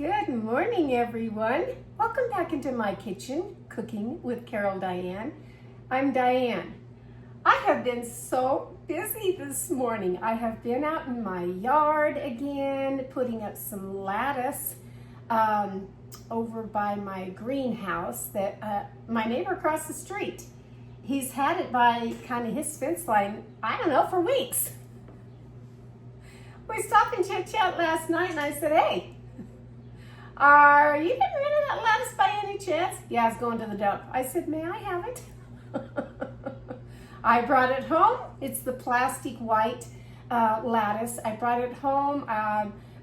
Good morning, everyone. Welcome back into my kitchen, Cooking with Carol Diane. I'm Diane. I have been so busy this morning. I have been out in my yard again, putting up some lattice over by my greenhouse that my neighbor across the street, he's had it by kind of his fence line, I don't know, for weeks. We stopped and chit-chat last night and I said, hey, are you getting rid of that lettuce by any chance? Yeah, it's going to the dump. I said, may I have it? I brought it home. It's the plastic white lattice. I brought it home,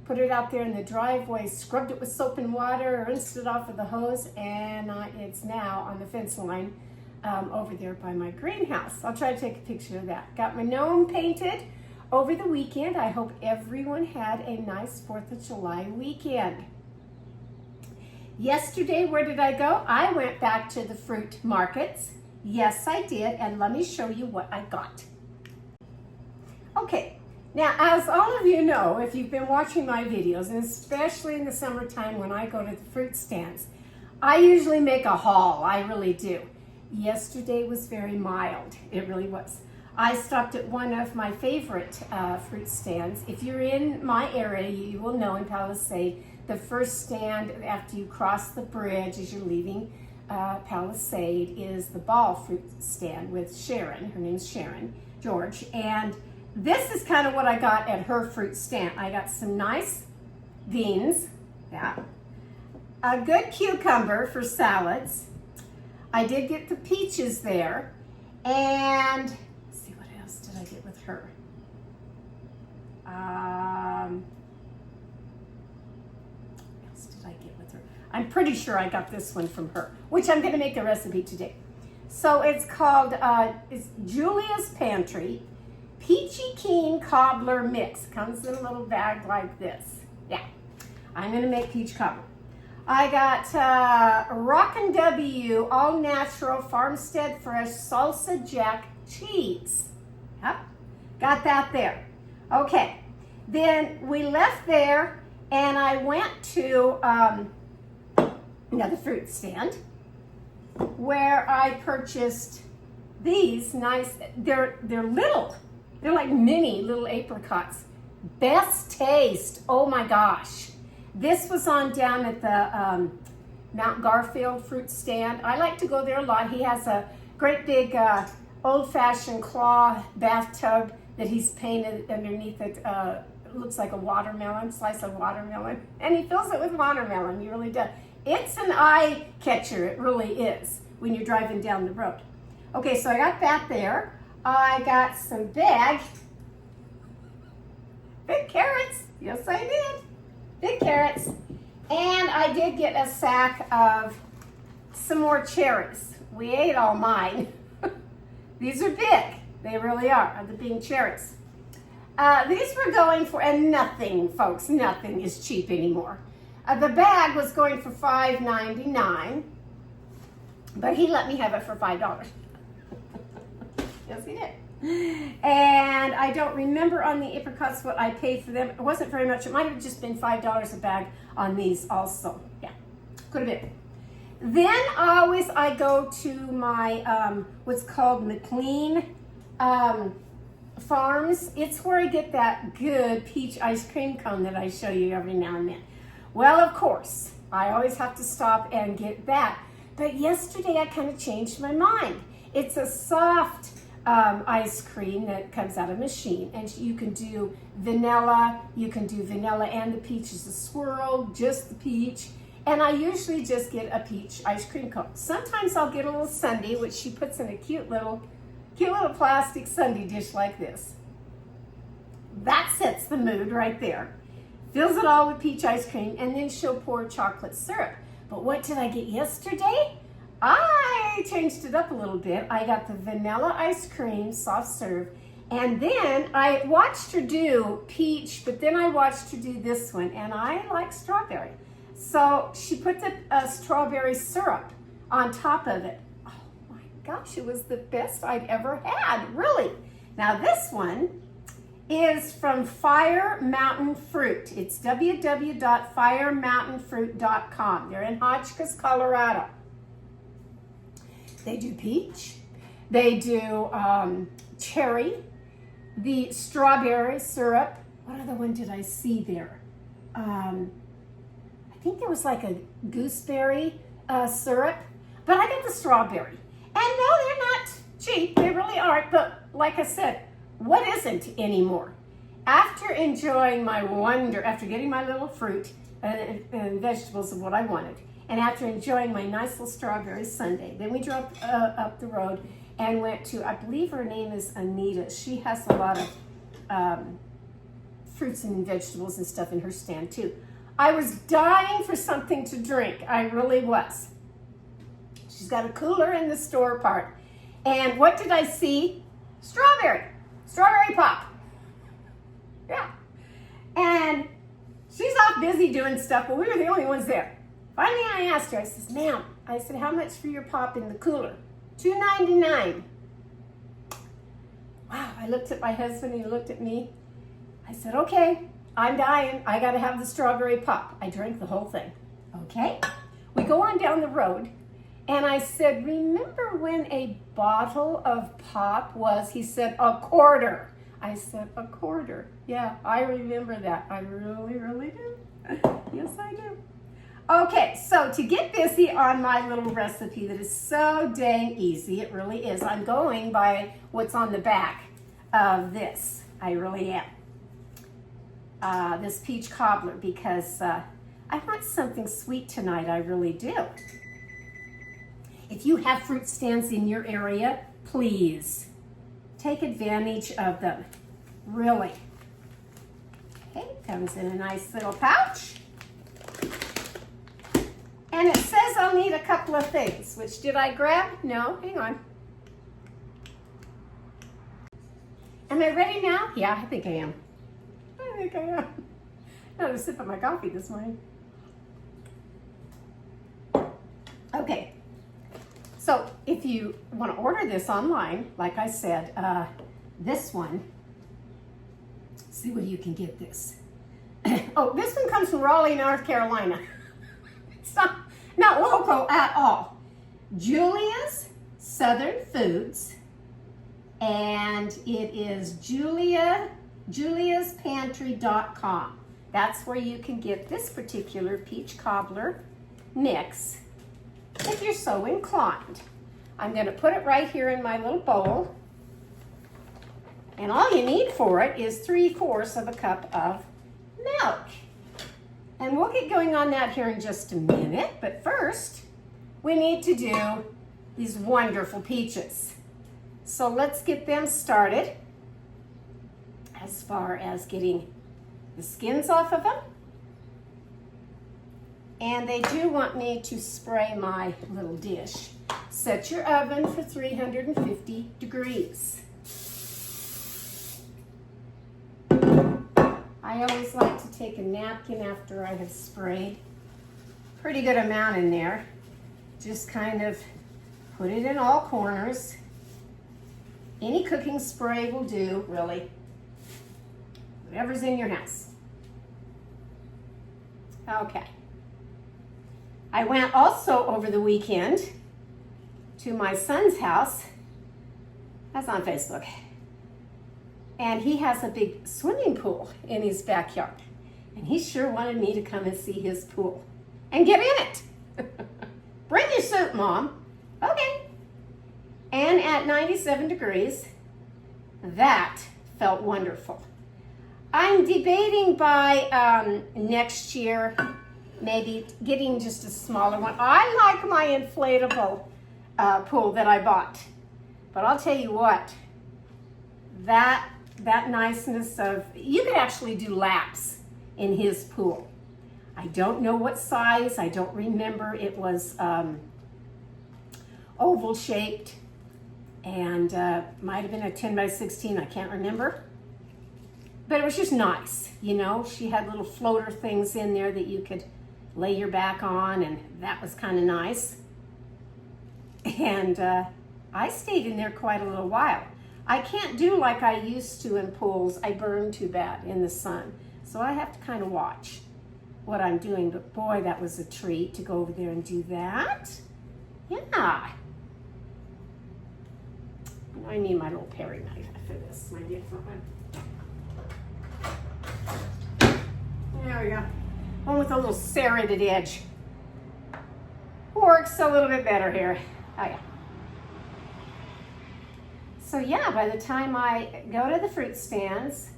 put it out there in the driveway, scrubbed it with soap and water, rinsed it off with the hose, and it's now on the fence line over there by my greenhouse. I'll try to take a picture of that. Got my gnome painted over the weekend. I hope everyone had a nice 4th of July weekend. Yesterday, where did I go? I went back to the fruit markets. Yes, I did, and let me show you what I got. Okay, now as all of you know, if you've been watching my videos, and especially in the summertime when I go to the fruit stands, I usually make a haul, I really do. Yesterday was very mild, it really was. I stopped at one of my favorite fruit stands. If you're in my area, you will know in Palisade, the first stand after you cross the bridge as you're leaving Palisade is the Ball fruit stand with Sharon. Her name's Sharon George. And this is kind of what I got at her fruit stand. I got some nice beans, yeah, a good cucumber for salads. I did get the peaches there, and did I get with her? What else did I get with her? I'm pretty sure I got this one from her, which I'm going to make a recipe today. So it's called, it's Julia's Pantry Peachy Keen Cobbler Mix. Comes in a little bag like this. Yeah, I'm going to make peach cobbler. I got Rockin' W All Natural Farmstead Fresh Salsa Jack Cheese. Yep, got that there. Okay, then we left there and I went to another fruit stand where I purchased these nice, they're little, they're like mini little apricots. Best taste, oh my gosh. This was on down at the Mount Garfield fruit stand. I like to go there a lot. He has a great big old-fashioned claw bathtub that he's painted underneath it. Looks like a watermelon, slice of watermelon. And he fills it with watermelon, he really does. It's an eye catcher, it really is, when you're driving down the road. Okay, so I got that there. I got some big carrots. Yes, I did. Big carrots. And I did get a sack of some more cherries. We ate all mine. These are big. They really are the big cherries. These were going for, and nothing, folks, nothing is cheap anymore. The bag was going for $5.99, but he let me have it for $5. Yes, he did. And I don't remember on the apricots what I paid for them. It wasn't very much. It might have just been $5 a bag on these also. Yeah, could have been. Then I go to my, what's called McLean Farms. It's where I get that good peach ice cream cone that I show you every now and then. Well, of course, I always have to stop and get that. But yesterday I kind of changed my mind. It's a soft ice cream that comes out of a machine, and you can do vanilla. You can do vanilla and the peach is a swirl, just the peach. And I usually just get a peach ice cream cone. Sometimes I'll get a little sundae, which she puts in a cute little plastic sundae dish like this. That sets the mood right there. Fills it all with peach ice cream, and then she'll pour chocolate syrup. But what did I get yesterday? I changed it up a little bit. I got the vanilla ice cream, soft serve, and then I watched her do peach, but then I watched her do this one, and I like strawberry. So she put the strawberry syrup on top of it. Oh my gosh, it was the best I'd ever had, really. Now this one is from Fire Mountain Fruit. It's www.firemountainfruit.com. They're in Hotchkiss, Colorado. They do peach. They do cherry, the strawberry syrup. What other one did I see there? I think there was like a gooseberry syrup, but I got the strawberry. And no, they're not cheap. They really aren't. But like I said, what isn't anymore? After enjoying after getting my little fruit and vegetables of what I wanted, and after enjoying my nice little strawberry sundae, then we drove up the road and went to, I believe her name is Anita. She has a lot of fruits and vegetables and stuff in her stand too. I was dying for something to drink. I really was. She's got a cooler in the store part. And what did I see? Strawberry pop. Yeah. And she's off busy doing stuff, but we were the only ones there. Finally, I asked her, I said, ma'am, I said, how much for your pop in the cooler? $2.99. Wow, I looked at my husband, he looked at me. I said, okay, I'm dying. I got to have the strawberry pop. I drank the whole thing. Okay. We go on down the road, and I said, remember when a bottle of pop was, he said, a quarter. I said, a quarter. Yeah, I remember that. I really, really do. Yes, I do. Okay, so to get busy on my little recipe that is so dang easy, it really is. I'm going by what's on the back of this. I really am. This peach cobbler, because I want something sweet tonight. I really do. If you have fruit stands in your area, please take advantage of them. Really. Okay, comes in a nice little pouch. And it says I'll need a couple of things. Which did I grab? No, hang on. Am I ready now? Yeah, I think I am. I think I am. Another sip of my coffee this morning. Okay. So if you want to order this online, like I said, this one, see where you can get this. Oh, this one comes from Raleigh, North Carolina. It's not local at all. Julia's Southern Foods, and it is juliaspantry.com. That's where you can get this particular peach cobbler mix if you're so inclined. I'm going to put it right here in my little bowl, and all you need for it is 3/4 of a cup of milk. And we'll get going on that here in just a minute, but first we need to do these wonderful peaches. So let's get them started as far as getting the skins off of them. And they do want me to spray my little dish. Set your oven for 350 degrees. I always like to take a napkin after I have sprayed. Pretty good amount in there. Just kind of put it in all corners. Any cooking spray will do, really. Whatever's in your house. Okay. I went also over the weekend to my son's house. That's on Facebook. And he has a big swimming pool in his backyard. And he sure wanted me to come and see his pool and get in it. Bring your suit, Mom. Okay. And at 97 degrees, that felt wonderful. I'm debating by next year, maybe getting just a smaller one. I like my inflatable pool that I bought. But I'll tell you what, that niceness of, you could actually do laps in his pool. I don't know what size, I don't remember. It was oval shaped and might have been a 10 by 16, I can't remember. But it was just nice, you know. She had little floater things in there that you could lay your back on, and that was kind of nice. And I stayed in there quite a little while. I can't do like I used to in pools. I burn too bad in the sun. So I have to kind of watch what I'm doing. But boy, that was a treat to go over there and do that. Yeah. I need my little paring knife for this, my different one. There we go. One with a little serrated edge. Works a little bit better here. Oh yeah. So yeah, by the time I go to the fruit stands,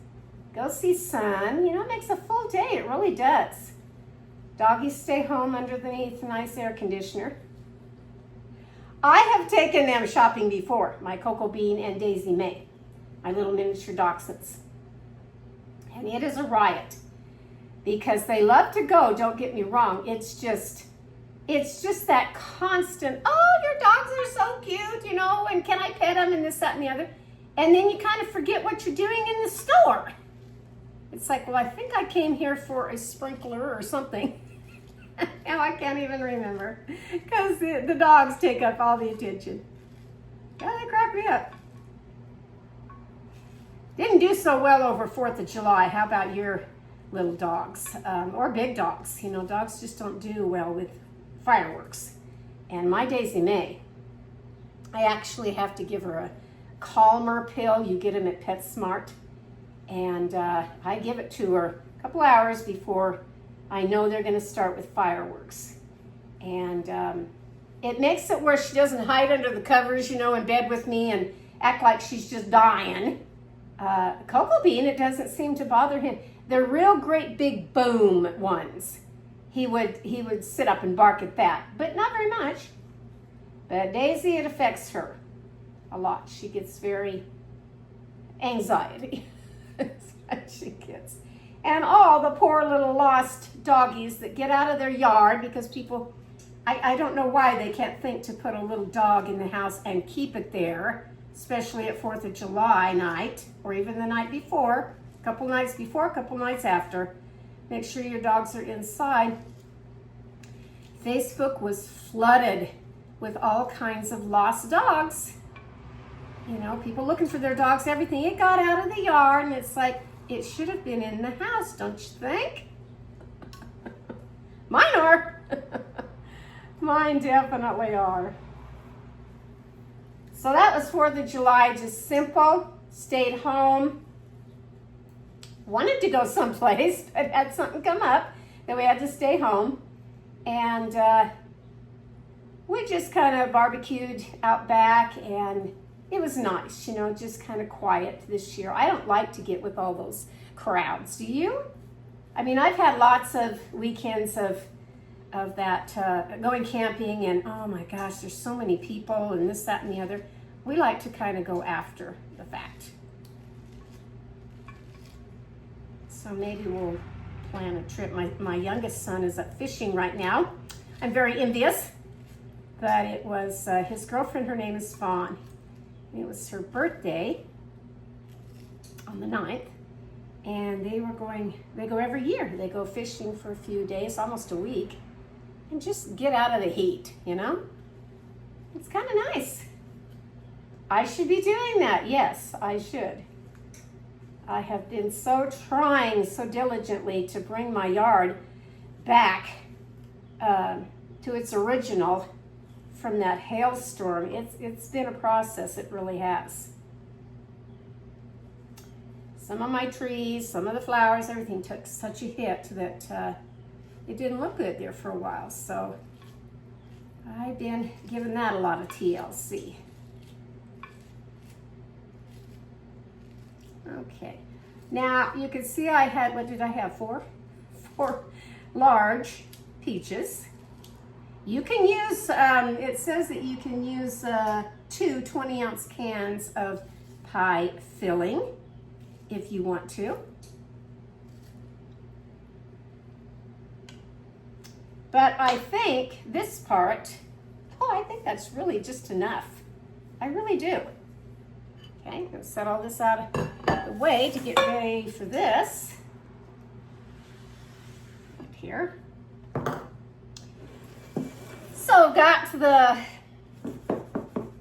go see sun, you know, it makes a full day. It really does. Doggies stay home underneath a nice air conditioner. I have taken them shopping before, my Cocoa Bean and Daisy May, my little miniature dachshunds. And it is a riot because they love to go, don't get me wrong. It's just that constant, oh, your dogs are so cute, you know, and can I pet them and this, that, and the other. And then you kind of forget what you're doing in the store. It's like, well, I think I came here for a sprinkler or something. Now I can't even remember because the dogs take up all the attention. Yeah, they crack me up. Didn't do so well over 4th of July. How about your little dogs or big dogs? You know, dogs just don't do well with fireworks. And my Daisy May, I actually have to give her a calmer pill. You get them at PetSmart. And I give it to her a couple hours before I know they're going to start with fireworks. And it makes it where she doesn't hide under the covers, you know, in bed with me and act like she's just dying. Cocoa Bean, it doesn't seem to bother him. They're real great big boom ones. He would sit up and bark at that, but not very much. But Daisy, it affects her a lot. She gets very anxiety. That's what she gets. And all the poor little lost doggies that get out of their yard because people, I don't know why they can't think to put a little dog in the house and keep it there, especially at 4th of July night or even the night before, a couple nights before, a couple nights after. Make sure your dogs are inside. Facebook was flooded with all kinds of lost dogs. You know, people looking for their dogs, everything. It got out of the yard and it's like, it should have been in the house, don't you think? Mine are. Mine definitely are. So that was 4th of July, just simple, stayed home. Wanted to go someplace, but had something come up that we had to stay home. And we just kind of barbecued out back and it was nice, you know, just kind of quiet this year. I don't like to get with all those crowds. Do you? I mean, I've had lots of weekends of that going camping and oh my gosh, there's so many people and this, that, and the other. We like to kind of go after the fact. So maybe we'll plan a trip. My youngest son is up fishing right now. I'm very envious, but it was his girlfriend, her name is Fawn. It was her birthday on the 9th, and they go every year. They go fishing for a few days, almost a week, and just get out of the heat, you know? It's kind of nice. I should be doing that. Yes, I should. I have been trying so diligently to bring my yard back to its original from that hailstorm. It's been a process, it really has. Some of my trees, some of the flowers, everything took such a hit that it didn't look good there for a while. So I've been giving that a lot of TLC. Okay, now you can see I had, what did I have, four large peaches. You can use, it says that you can use 2 20-ounce cans of pie filling if you want to. But I think this part, I think that's really just enough. I really do. Okay, I'm going to set all this out of the way to get ready for this. Up here. So got the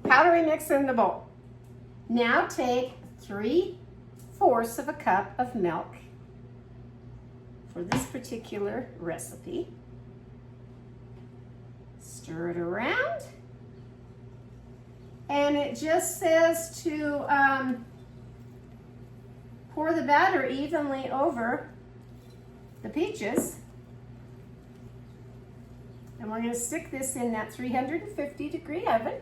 powdery mix in the bowl. Now take 3/4 of a cup of milk for this particular recipe. Stir it around. And it just says to pour the batter evenly over the peaches. And we're going to stick this in that 350-degree oven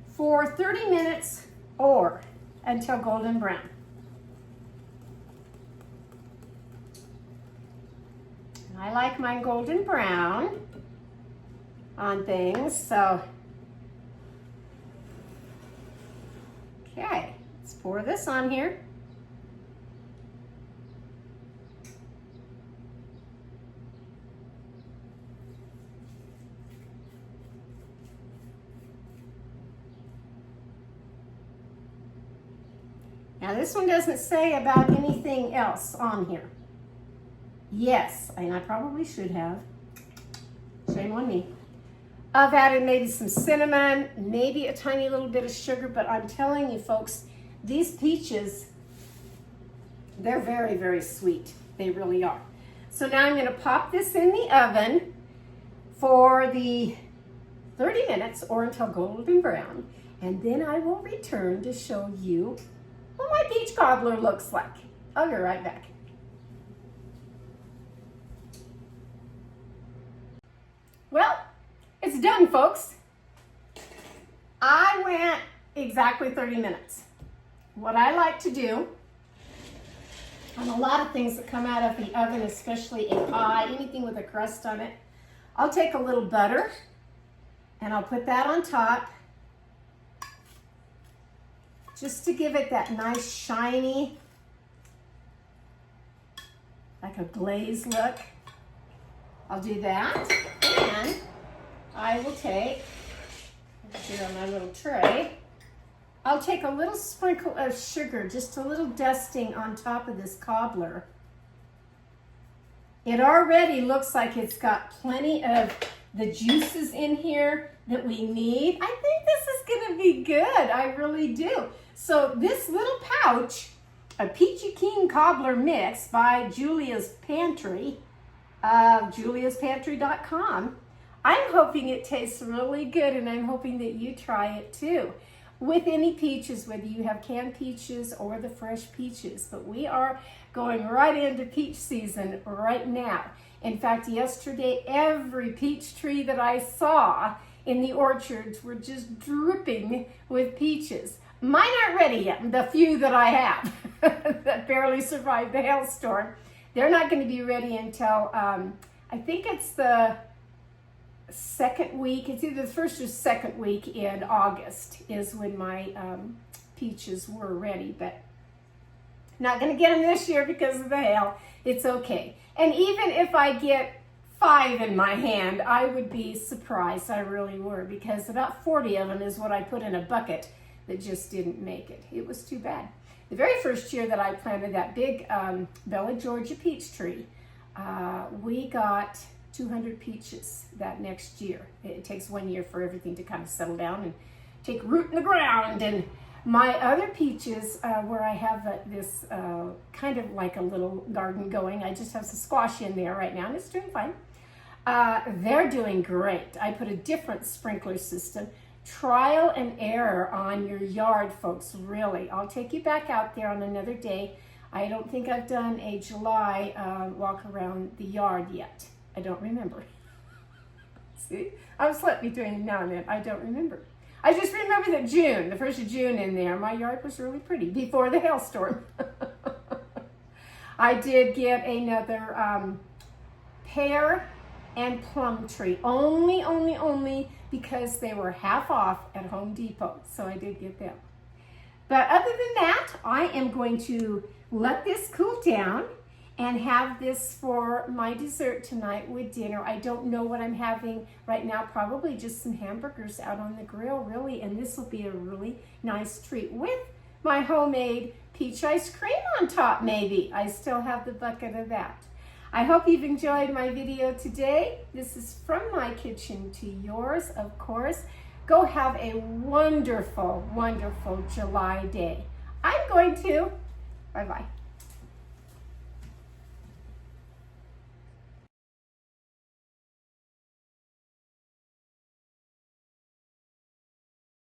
for 30 minutes or until golden brown. And I like mine golden brown on things, so okay, let's pour this on here. Now this one doesn't say about anything else on here. Yes, and I probably should have. Shame on me. I've added maybe some cinnamon, maybe a tiny little bit of sugar, but I'm telling you folks, these peaches, they're very, very sweet. They really are. So now I'm gonna pop this in the oven for the 30 minutes or until golden brown, and then I will return to show you what my peach cobbler looks like. I'll be right back. Well, it's done, folks. I went exactly 30 minutes. What I like to do on a lot of things that come out of the oven, especially a pie, anything with a crust on it, I'll take a little butter and I'll put that on top just to give it that nice shiny, like a glaze look. I'll do that, and I will take, here on my little tray, I'll take a little sprinkle of sugar, just a little dusting on top of this cobbler. It already looks like it's got plenty of the juices in here that we need. I think this is gonna be good, I really do. So this little pouch, a Peachy Keen Cobbler Mix by Julia's Pantry, juliaspantry.com. I'm hoping it tastes really good, and I'm hoping that you try it too. With any peaches, whether you have canned peaches or the fresh peaches. But we are going right into peach season right now. In fact, yesterday, every peach tree that I saw in the orchards were just dripping with peaches. Mine aren't ready yet, the few that I have that barely survived the hailstorm. They're not going to be ready until, I think it's the second week. It's either the first or second week in August is when my peaches were ready. But not going to get them this year because of the hail. It's okay. And even if I get 5 in my hand, I would be surprised. I really were, because about 40 of them is what I put in a bucket that just didn't make it. It was too bad. The very first year that I planted that big Bella Georgia peach tree, we got 200 peaches that next year. It takes 1 year for everything to kind of settle down and take root in the ground. And my other peaches, where I have this kind of like a little garden going, I just have some squash in there right now, and it's doing fine. They're doing great. I put a different sprinkler system. Trial and error on your yard, folks, really. I'll take you back out there on another day. I don't think I've done a July walk around the yard yet. I don't remember. See, I've slept between now and then. I don't remember. I just remember that June, the 1st of June in there, my yard was really pretty before the hailstorm. I did get another pear and plum tree, only because they were half off at Home Depot, so I did get them. But other than that, I am going to let this cool down and have this for my dessert tonight with dinner. I don't know what I'm having right now, probably just some hamburgers out on the grill, really, and this will be a really nice treat with my homemade peach ice cream on top, maybe. I still have the bucket of that. I hope you've enjoyed my video today. This is from my kitchen to yours, of course. Go have a wonderful, wonderful July day. I'm going to. Bye-bye.